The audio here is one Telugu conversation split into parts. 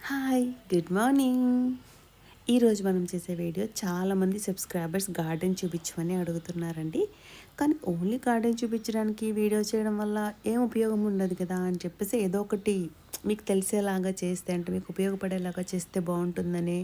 Hi good morning. ఈరోజు మనం చేసే వీడియో చాలామంది సబ్స్క్రైబర్స్ గార్డెన్ చూపించమని అడుగుతున్నారండి. కానీ ఓన్లీ గార్డెన్ చూపించడానికి వీడియో చేయడం వల్ల ఏం ఉపయోగం ఉండదు కదా అని చెప్పేసి ఏదో ఒకటి మీకు తెలిసేలాగా చేస్తే అంటే మీకు ఉపయోగపడేలాగా చేస్తే బాగుంటుందని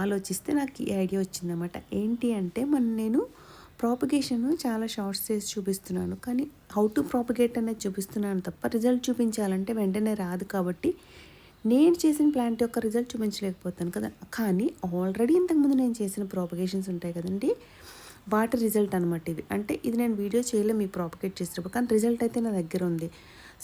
ఆలోచిస్తే నాకు ఈ ఐడియా వచ్చిందన్నమాట. ఏంటి అంటే నేను ప్రాపగేషన్ చాలా షార్ట్స్ చేసి చూపిస్తున్నాను, కానీ హౌ టు ప్రాపగేట్ అనేది చూపిస్తున్నాను తప్ప రిజల్ట్ చూపించాలంటే వెంటనే రాదు. కాబట్టి నేను చేసిన ప్లాంట్ యొక్క రిజల్ట్ చూపించలేకపోతాను కదా. కానీ ఆల్రెడీ ఇంతకుముందు నేను చేసిన ప్రాపగేషన్స్ ఉంటాయి కదండి, వాటి రిజల్ట్ అనమాట ఇవి. అంటే ఇది నేను వీడియో చేయలేము మీకు ప్రాపగేట్ చేసేటప్పుడు, కానీ రిజల్ట్ అయితే నా దగ్గర ఉంది.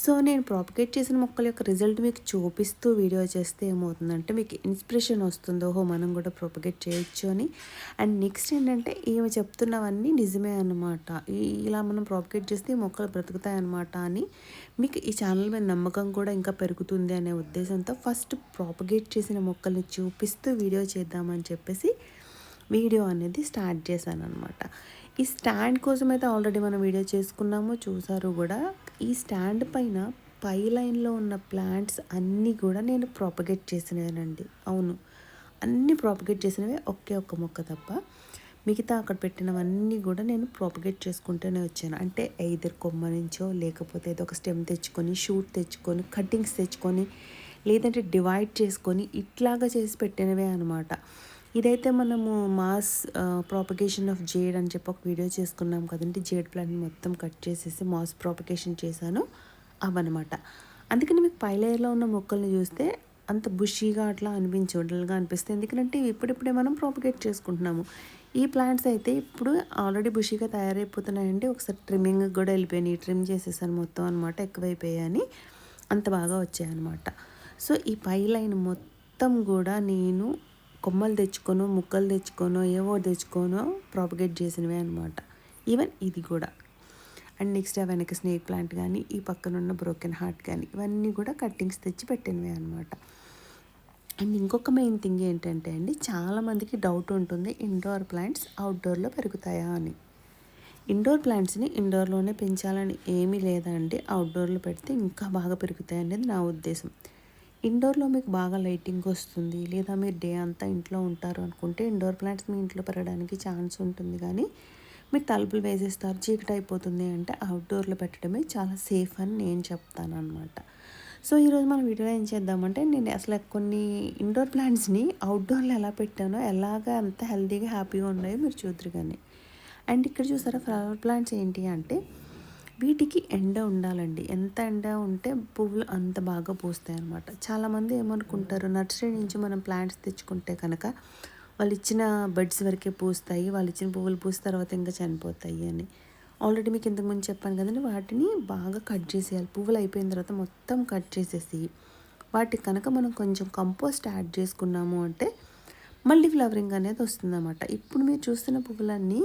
సో నేను ప్రాపగేట్ చేసిన మొక్కల యొక్క రిజల్ట్ మీకు చూపిస్తూ వీడియో చేస్తే ఏమవుతుందంటే మీకు ఇన్స్పిరేషన్ వస్తుంది, ఓహో మనం కూడా ప్రాపగేట్ చేయొచ్చు అని. అండ్ నెక్స్ట్ ఏంటంటే ఈమె చెప్తున్నవన్నీ నిజమే అన్నమాట. ఇలా మనం ప్రాపగేట్ చేస్తే ఈ మొక్కలు బ్రతుకుతాయి అన్నమాట అని మీకు ఈ ఛానల్ మీద నమ్మకం కూడా ఇంకా పెరుగుతుంది అనే ఉద్దేశంతో ఫస్ట్ ప్రాపగేట్ చేసిన మొక్కల్ని చూపిస్తూ వీడియో చేద్దామని చెప్పేసి వీడియో అనేది స్టార్ట్ చేశాను అనమాట. ఈ స్టాండ్ కోసం అయితే ఆల్రెడీ మనం వీడియో చేసుకున్నాము, చూసారు కూడా. ఈ స్టాండ్ పైన పై లైన్లో ఉన్న ప్లాంట్స్ అన్నీ కూడా నేను ప్రాపగేట్ చేసినవేనండి. అవును, అన్నీ ప్రాపగేట్ చేసినవే, ఒకే ఒక్క మొక్క తప్ప. మిగతా అక్కడ పెట్టినవన్నీ కూడా నేను ప్రాపగేట్ చేసుకుంటూనే వచ్చాను. అంటే ఐదర్ కొమ్మ నుంచో లేకపోతే ఏదో ఒక స్టెమ్ తెచ్చుకొని, షూట్ తెచ్చుకొని, కట్టింగ్స్ తెచ్చుకొని, లేదంటే డివైడ్ చేసుకొని ఇట్లాగా చేసి పెట్టినవే అనమాట. ఇదైతే మనము మాస్ ప్రాపగేషన్ ఆఫ్ జేడ్ అని చెప్పి ఒక వీడియో చేసుకున్నాం కదండి. జేడ్ ప్లాంట్ మొత్తం కట్ చేసేసి మాస్ ప్రాపగేషన్ చేశాను అవన్నమాట. అందుకని మీకు పై లేయర్లో ఉన్న మొక్కల్ని చూస్తే అంత బుషీగా అట్లా డల్గా అనిపిస్తుంది. ఎందుకంటే ఇప్పుడిప్పుడే మనం ప్రాపగేట్ చేసుకుంటున్నాము. ఈ ప్లాంట్స్ అయితే ఇప్పుడు ఆల్రెడీ బుషీగా తయారైపోతున్నాయండి. ఒకసారి ట్రిమ్మింగ్ కూడా వెళ్ళిపోయినాయి, ట్రిమ్ చేసేసాను మొత్తం అనమాట. ఎక్కువైపోయాయని అంత బాగా వచ్చాయన్నమాట. సో ఈ పై లైన్ మొత్తం కూడా నేను కొమ్మలు తెచ్చుకోను, ముక్కలు తెచ్చుకోను, ఏవో తెచ్చుకోనో ప్రాపగేట్ చేసినవే అనమాట. ఈవెన్ ఇది కూడా. అండ్ నెక్స్ట్ వెనక స్నేక్ ప్లాంట్ కానీ, ఈ పక్కనున్న బ్రోకెన్ హార్ట్ కానీ, ఇవన్నీ కూడా కట్టింగ్స్ తెచ్చి పెట్టినవే అనమాట. అండ్ ఇంకొక మెయిన్ థింగ్ ఏంటంటే అండి, చాలామందికి డౌట్ ఉంటుంది, ఇండోర్ ప్లాంట్స్ అవుట్డోర్లో పెరుగుతాయా అని. ఇండోర్ ప్లాంట్స్ని ఇండోర్లోనే పెంచాలని ఏమీ లేదండి. అవుట్డోర్లో పెడితే ఇంకా బాగా పెరుగుతాయి అనేది నా ఉద్దేశం. ఇండోర్లో మీకు బాగా లైటింగ్ వస్తుంది, లేదా మీరు డే అంతా ఇంట్లో ఉంటారు అనుకుంటే ఇండోర్ ప్లాంట్స్ మీ ఇంట్లో పెరగడానికి ఛాన్స్ ఉంటుంది. కానీ మీరు తలుపులు వేసేస్తారు, చీకటి అయిపోతుంది అంటే అవుట్డోర్లో పెట్టడమే చాలా సేఫ్ అని నేను చెప్తాను అనమాట. సో ఈరోజు మన వీడియోలో ఏం చేద్దామంటే, నేను అసలు కొన్ని ఇండోర్ ప్లాంట్స్ని అవుట్డోర్లో ఎలా పెట్టానో, ఎలాగా అంత హెల్తీగా హ్యాపీగా ఉన్నాయో మీరు చూద్దరు. కానీ అండ్ ఇక్కడ చూసారా, ఫ్లవర్ ప్లాంట్స్ ఏంటి అంటే వీటికి ఎండ ఉండాలండి. ఎంత ఎండ ఉంటే పువ్వులు అంత బాగా పూస్తాయి అన్నమాట. చాలామంది ఏమనుకుంటారు, నర్సరీ నుంచి మనం ప్లాంట్స్ తెచ్చుకుంటే కనుక వాళ్ళు ఇచ్చిన బడ్స్ వరకే పూస్తాయి, వాళ్ళు ఇచ్చిన పువ్వులు పూసిన తర్వాత ఇంకా చనిపోతాయి అని. ఆల్రెడీ మీకు ఇంతకుముందు చెప్పాను కదండి, వాటిని బాగా కట్ చేసేయాలి. పువ్వులు అయిపోయిన తర్వాత మొత్తం కట్ చేసేసి వాటికి కనుక మనం కొంచెం కంపోస్ట్ యాడ్ చేసుకున్నాము అంటే మళ్ళీ ఫ్లవరింగ్ అనేది వస్తుందన్నమాట. ఇప్పుడు మీరు చూస్తున్న పువ్వులన్నీ,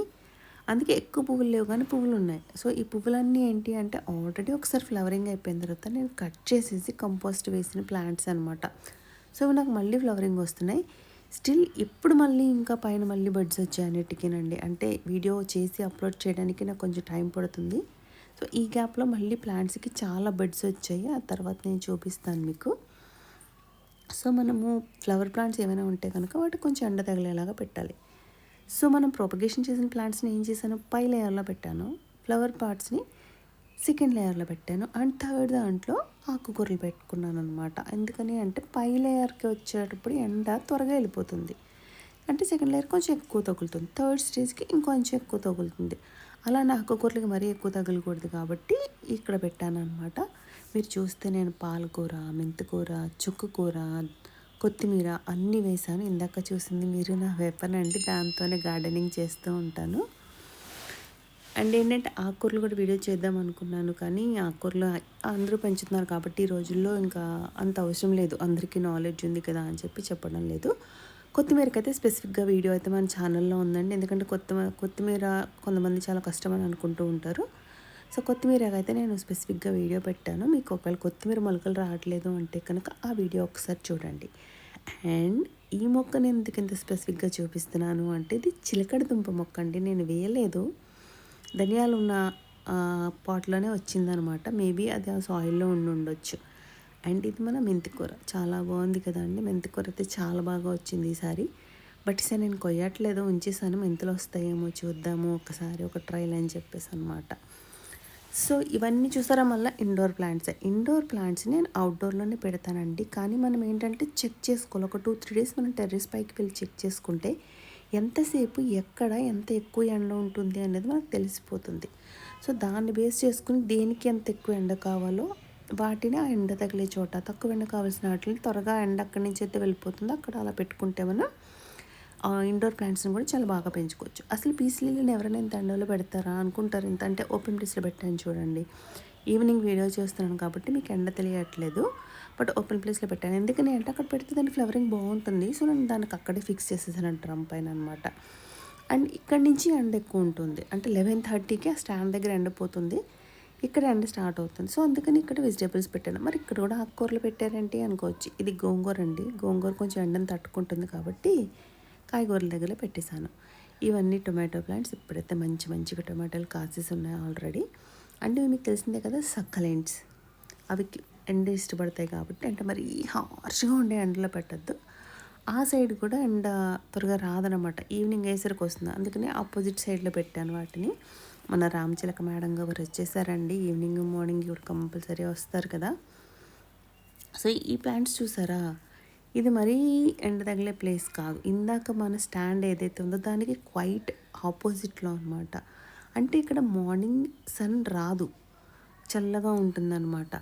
అందుకే ఎక్కువ పువ్వులు లేవు కానీ పువ్వులు ఉన్నాయి. సో ఈ పువ్వులన్నీ ఏంటి అంటే ఆల్రెడీ ఒకసారి ఫ్లవరింగ్ అయిపోయిన తర్వాత నేను కట్ చేసేసి కంపోస్ట్ వేసిన ప్లాంట్స్ అనమాట. సో నాకు మళ్ళీ ఫ్లవరింగ్ వస్తున్నాయి. స్టిల్ ఇప్పుడు మళ్ళీ ఇంకా పైన మళ్ళీ బడ్స్ వచ్చాయి అన్నిటికీనండి. అంటే వీడియో చేసి అప్లోడ్ చేయడానికి నాకు కొంచెం టైం పడుతుంది. సో ఈ గ్యాప్లో మళ్ళీ ప్లాంట్స్కి చాలా బడ్స్ వచ్చాయి, ఆ తర్వాత నేను చూపిస్తాను మీకు. సో మనము ఫ్లవర్ ప్లాంట్స్ ఏమైనా ఉంటే కనుక వాటికి కొంచెం ఎండ తగిలేలాగా పెట్టాలి. సో మనం ప్రొపగేషన్ చేసిన ప్లాంట్స్ని ఏం చేశాను, పై లేయర్లో పెట్టాను, ఫ్లవర్ పార్ట్స్ని సెకండ్ లేయర్లో పెట్టాను, అండ్ థర్డ్ దాంట్లో ఆకుకూరలు పెట్టుకున్నాను అనమాట. ఎందుకని అంటే పై లేయర్కి వచ్చేటప్పుడు ఎండ త్వరగా వెళ్ళిపోతుంది, అంటే సెకండ్ లేయర్ కొంచెం ఎక్కువ తగులుతుంది, థర్డ్ స్టేజ్కి ఇంకొంచెం ఎక్కువ తగులుతుంది. అలా నా ఆకుకూరలకి మరీ ఎక్కువ తగలకూడదు కాబట్టి ఇక్కడ పెట్టాను అనమాట. మీరు చూస్తే నేను పాలకూర, మెంతికూర, చుక్కకూర, కొత్తిమీర అన్నీ వేసాను. ఇందాక చూసింది మీరు నా వెపన్ అండి, దాంతోనే గార్డెనింగ్ చేస్తూ ఉంటాను. అండ్ ఏంటంటే ఆకుకూరలు కూడా వీడియో చేద్దాం అనుకున్నాను, కానీ ఆకుకూరలు అందరూ పెంచుతున్నారు కాబట్టి ఈ రోజుల్లో ఇంకా అంత అవసరం లేదు, అందరికీ నాలెడ్జ్ ఉంది కదా అని చెప్పి చెప్పడం లేదు. కొత్తిమీరకి అయితే స్పెసిఫిక్గా వీడియో అయితే మన ఛానల్లో ఉందండి. ఎందుకంటే కొత్తిమీర కొంతమంది చాలా కష్టమని అనుకుంటూ ఉంటారు. సో కొత్తిమీరకైతే నేను స్పెసిఫిక్గా వీడియో పెట్టాను. మీకు ఒకవేళ కొత్తిమీర మొలకలు రావట్లేదు అంటే కనుక ఆ వీడియో ఒకసారి చూడండి. అండ్ ఈ మొక్కని ఎందుకు ఇంత స్పెసిఫిక్గా చూపిస్తున్నాను అంటే, ఇది చిలకడ దుంప మొక్క అండి. నేను వేయలేదు, ధనియాలు ఉన్న పాట్లోనే వచ్చిందనమాట. మేబీ అది ఆ సాయిల్లో ఉండొచ్చు. అండ్ ఇది మన మెంతికూర చాలా బాగుంది కదండి. మెంతికూర అయితే చాలా బాగా వచ్చింది ఈసారి. బట్ ఈసారి నేను కొయ్యట్లేదు, ఉంచేసాను. మెంతులు వస్తాయేమో చూద్దాము ఒకసారి, ఒక ట్రైల్ అని చెప్పేసి అనమాట. సో ఇవన్నీ చూసారా, మళ్ళీ ఇండోర్ ప్లాంట్సే. ఇండోర్ ప్లాంట్స్ నేను అవుట్డోర్లోనే పెడతానండి. కానీ మనం ఏంటంటే చెక్ చేసుకోవాలి. ఒక 2-3 డేస్ మనం టెర్రస్ పైకి వెళ్ళి చెక్ చేసుకుంటే ఎంతసేపు ఎక్కడ ఎంత ఎక్కువ ఎండ ఉంటుంది అనేది మనకు తెలిసిపోతుంది. సో దాన్ని బేస్ చేసుకుని దేనికి ఎంత ఎక్కువ ఎండ కావాలో వాటిని ఆ ఎండ తగిలే చోట, తక్కువ ఎండ కావాల్సిన వాటిని త్వరగా ఎండ అక్కడి నుంచి అయితే వెళ్ళిపోతుందో అక్కడ అలా పెట్టుకుంటే మనం ఇండోర్ ప్లాంట్స్ని కూడా చాలా బాగా పెంచుకోవచ్చు. అసలు పీస్ లిల్లీని ఎవరైనా ఇంత ఎండలో పెడతారా అనుకుంటారు. ఇంత అంటే ఓపెన్ ప్లేస్లో పెట్టాను చూడండి. ఈవినింగ్ వీడియో చేస్తున్నాను కాబట్టి మీకు ఎండ తెలియట్లేదు, బట్ ఓపెన్ ప్లేస్లో పెట్టాను. ఎందుకని అంటే అక్కడ పెడితే దాని ఫ్లవరింగ్ బాగుంటుంది. సో నేను దానికి అక్కడే ఫిక్స్ చేసేసాను డ్రమ్ పైన అనమాట. అండ్ ఇక్కడి నుంచి ఎండ ఎక్కువ ఉంటుంది. అంటే 11:30కి ఆ స్టాండ్ దగ్గర ఎండిపోతుంది, ఇక్కడ ఎండ స్టార్ట్ అవుతుంది. సో అందుకని ఇక్కడ వెజిటేబుల్స్ పెట్టాను. మరి ఇక్కడ కూడా ఆకుకూరలు పెట్టారేంటి అనుకోవచ్చు. ఇది గోంగూర అండి. గోంగూర కొంచెం ఎండను తట్టుకుంటుంది కాబట్టి కాయగూరల దగ్గర పెట్టేశాను. ఇవన్నీ టొమాటో ప్లాంట్స్. ఇప్పుడైతే మంచి మంచిగా టొమాటోలు కాసేసి ఉన్నాయి ఆల్రెడీ. అంటే మీకు తెలిసిందే కదా సక్కలెంట్స్, అవి ఎండ ఇష్టపడతాయి కాబట్టి, అంటే మరి హార్ష్గా ఉండే ఎండలో పెట్టద్దు. ఆ సైడ్ కూడా ఎండ త్వరగా రాదనమాట, ఈవినింగ్ అయ్యేసరికి వస్తుంది. అందుకని ఆపోజిట్ సైడ్లో పెట్టాను వాటిని. మన రామచిలక మేడం గారు వచ్చేసారండి. ఈవినింగ్ మార్నింగ్ కూడా కంపల్సరీ వస్తారు కదా. సో ఈ ప్లాంట్స్ చూసారా, ఇది మరీ ఎండ తగిలే ప్లేస్ కాదు. ఇందాక మన స్టాండ్ ఏదైతే ఉందో దానికి క్వైట్ ఆపోజిట్లో అనమాట. అంటే ఇక్కడ మార్నింగ్ సన్ రాదు, చల్లగా ఉంటుందన్నమాట.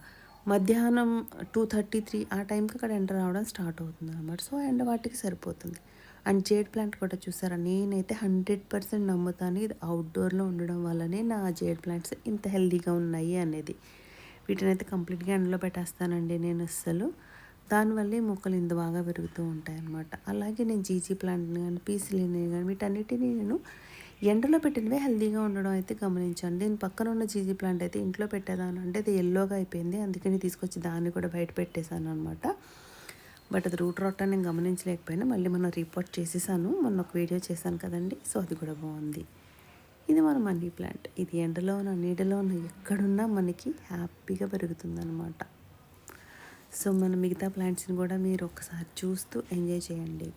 మధ్యాహ్నం 2:33 ఆ టైంకి అక్కడ ఎండ రావడం స్టార్ట్ అవుతుంది అనమాట. సో ఎండ వాటికి సరిపోతుంది. అండ్ జేడ్ ప్లాంట్ కూడా చూసారా, నేనైతే 100% నమ్ముతాను ఇది అవుట్డోర్లో ఉండడం వల్లనే నా జేడ్ ప్లాంట్స్ ఇంత హెల్తీగా ఉన్నాయి అనేది. వీటిని అయితే కంప్లీట్గా ఎండలో పెట్టేస్తానండి నేను అస్సలు. దానివల్లే మొక్కలు ఇంత బాగా పెరుగుతూ ఉంటాయి అన్నమాట. అలాగే నేను జీజీ ప్లాంట్ని కానీ పీసిలిని కానీ వీటన్నిటిని నేను ఎండలో పెట్టినవే హెల్తీగా ఉండడం అయితే గమనించాను. దీని పక్కన ఉన్న జీజీ ప్లాంట్ అయితే ఇంట్లో పెట్టేదాను అంటే అది ఎల్లోగా అయిపోయింది. అందుకని తీసుకొచ్చి దాన్ని కూడా బయట పెట్టేశాను అనమాట. బట్ అది రూట్ రాట్ అని నేను గమనించలేకపోయినా మళ్ళీ మనం రిపోర్ట్ చేసేసాను. మొన్న ఒక వీడియో చేశాను కదండి, సో అది కూడా బాగుంది. ఇది మన మనీ ప్లాంట్. ఇది ఎండలోన నీడలోన ఎక్కడున్నా మనకి హ్యాపీగా పెరుగుతుందన్నమాట. సో మన మిగతా ప్లాంట్స్ని కూడా మీరు ఒకసారి చూస్తూ ఎంజాయ్ చేయండి.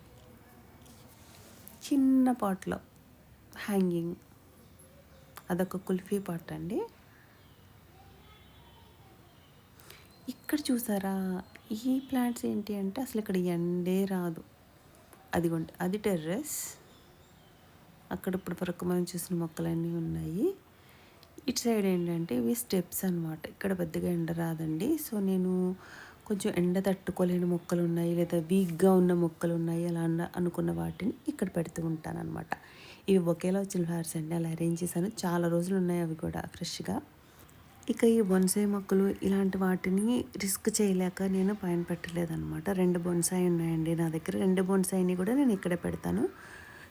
చిన్న పాట్లో హ్యాంగింగ్, అదొక కుల్ఫీ పాట్ అండి. ఇక్కడ చూసారా, ఈ ప్లాంట్స్ ఏంటి అంటే అసలు ఇక్కడ ఎండే రాదు. అదిగోండి, అది టెర్రస్. అక్కడ ఇప్పుడు వరకు మనం చూసిన మొక్కలన్నీ ఉన్నాయి. ఇటు సైడ్ ఏంటంటే ఇవి స్టెప్స్ అనమాట. ఇక్కడ పెద్దగా ఎండ రాదండి. సో నేను కొంచెం ఎండ తట్టుకోలేని మొక్కలు ఉన్నాయి, లేదా వీక్గా ఉన్న మొక్కలు ఉన్నాయి అలా అనుకున్న వాటిని ఇక్కడ పెడుతూ ఉంటాను అనమాట. ఇవి ఒకేలా వచ్చిన ఫ్లవర్స్ అండి, అలా అరేంజ్ చేశాను. చాలా రోజులు ఉన్నాయి అవి కూడా ఫ్రెష్గా. ఇక ఈ బొన్సాయి మొక్కలు ఇలాంటి వాటిని రిస్క్ చేయలేక నేను పైన పెట్టలేదన్నమాట. 2 బొన్సాయి ఉన్నాయండి నా దగ్గర. 2 బొన్సాయిని కూడా నేను ఇక్కడే పెడతాను.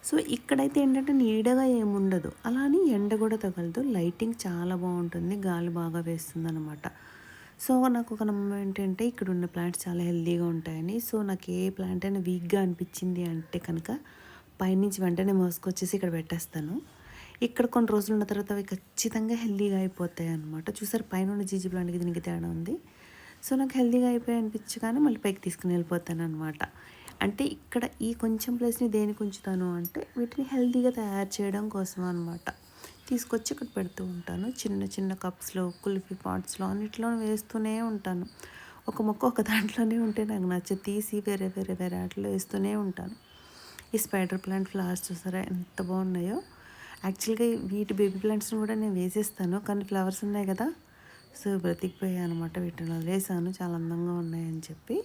సో ఇక్కడైతే ఏంటంటే నీడగా ఏముండదు, అలానే ఎండ కూడా తగలదు, లైటింగ్ చాలా బాగుంటుంది, గాలి బాగా వేస్తుంది అనమాట. సో నాకు ఒక నమ్మకం ఏంటంటే ఇక్కడ ఉన్న ప్లాంట్స్ చాలా హెల్తీగా ఉంటాయని. సో నాకు ఏ ప్లాంట్ అయినా వీక్గా అనిపించింది అంటే కనుక పైనుంచి వెంటనే మోసుకొచ్చేసి ఇక్కడ పెట్టేస్తాను. ఇక్కడ కొన్ని రోజులు ఉన్న తర్వాత అవి ఖచ్చితంగా హెల్తీగా అయిపోతాయి అనమాట. చూసారు పైన ఉన్న జీజీ ప్లాంట్కి దీనికి తేడా ఉంది. సో నాకు హెల్తీగా అయిపోయి అనిపించగానే మళ్ళీ పైకి తీసుకుని వెళ్ళిపోతాను అనమాట. అంటే ఇక్కడ ఈ కొంచెం ప్లేస్ని దేనికి ఉంచుతాను అంటే వీటిని హెల్తీగా తయారు చేయడం కోసం అనమాట. తీసుకొచ్చి ఇక్కడ పెడుతూ ఉంటాను. చిన్న చిన్న కప్స్లో, కుల్ఫీ పాట్స్లో అన్నిట్లో వేస్తూనే ఉంటాను. ఒక మొక్క ఒక దాంట్లోనే ఉంటే నాకు నచ్చ, తీసి వేరే వేరే వేరే వాటిలో వేస్తూనే ఉంటాను. ఈ స్పైడర్ ప్లాంట్ ఫ్లవర్స్ చూసారా ఎంత బాగున్నాయో. యాక్చువల్గా వీటి బేబీ ప్లాంట్స్ని కూడా నేను వేసేస్తాను, కానీ ఫ్లవర్స్ ఉన్నాయి కదా, సో బ్రతికిపోయాయి అనమాట. వీటిని వదిలేసాను, చాలా అందంగా ఉన్నాయని చెప్పి.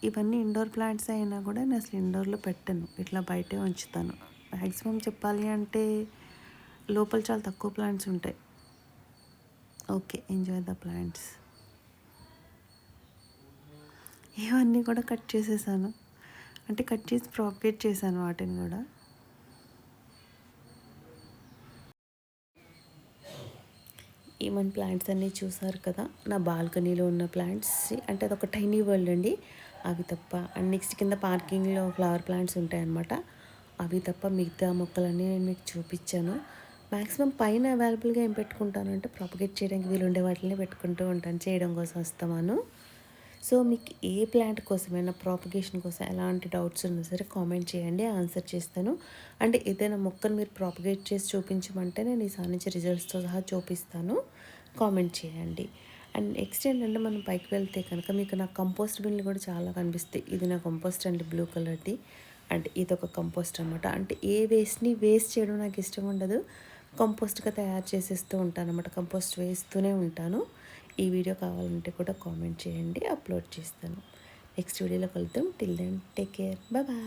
ఇవన్నీ ఇండోర్ ప్లాంట్స్ అయినా కూడా నేను అసలు ఇండోర్లో పెట్టను, ఇట్లా బయటే ఉంచుతాను. మ్యాక్సిమం చెప్పాలి అంటే లోపల చాలా తక్కువ ప్లాంట్స్ ఉంటాయి. Okay, enjoy the plants. ఇవన్నీ కూడా కట్ చేసేసాను, అంటే కట్ చేసి ప్రాపగేట్ చేశాను వాటిని కూడా. ఈ మన ప్లాంట్స్ అన్నీ చూసారు కదా, నా బాల్కనీలో ఉన్న ప్లాంట్స్. అంటే అదొక టైనీ వరల్డ్ అండి. అవి తప్ప అండ్ నెక్స్ట్ కింద పార్కింగ్లో ఫ్లవర్ ప్లాంట్స్ ఉంటాయన్నమాట. అవి తప్ప మిగతా మొక్కలన్నీ నేను మీకు చూపించాను. మ్యాక్సిమం పైన అవైలబుల్గా ఏం పెట్టుకుంటానంటే ప్రాపగేట్ చేయడానికి వీలుండే వాటిని పెట్టుకుంటూ ఉంటాను, చేయడం కోసం వస్తాను. సో మీకు ఏ ప్లాంట్ కోసమైనా ప్రాపగేషన్ కోసం ఎలాంటి డౌట్స్ ఉన్నా సరే కామెంట్ చేయండి, ఆన్సర్ చేస్తాను. అంటే ఏదైనా మొక్కను మీరు ప్రాపగేట్ చేసి చూపించమంటే నేను ఈసారి నుంచి రిజల్ట్స్తో సహా చూపిస్తాను, కామెంట్ చేయండి. అండ్ నెక్స్ట్ ఏంటంటే మనం పైకి వెళ్తే కనుక మీకు నా కంపోస్ట్ బిన్లు కూడా చాలా కనిపిస్తాయి. ఇది నా కంపోస్ట్ అండి, బ్లూ కలర్ది. అంటే ఇదొక కంపోస్ట్ అనమాట. అంటే ఏ వేస్ట్ని వేస్ట్ చేయడం నాకు ఇష్టం ఉండదు, కంపోస్ట్గా తయారు చేసేస్తూ ఉంటాను అనమాట. కంపోస్ట్ వేస్తూనే ఉంటాను. ఈ వీడియో కావాలంటే కూడా కామెంట్ చేయండి, అప్లోడ్ చేస్తాను. నెక్స్ట్ వీడియోలో కలుద్దాం. Till then take care, bye bye.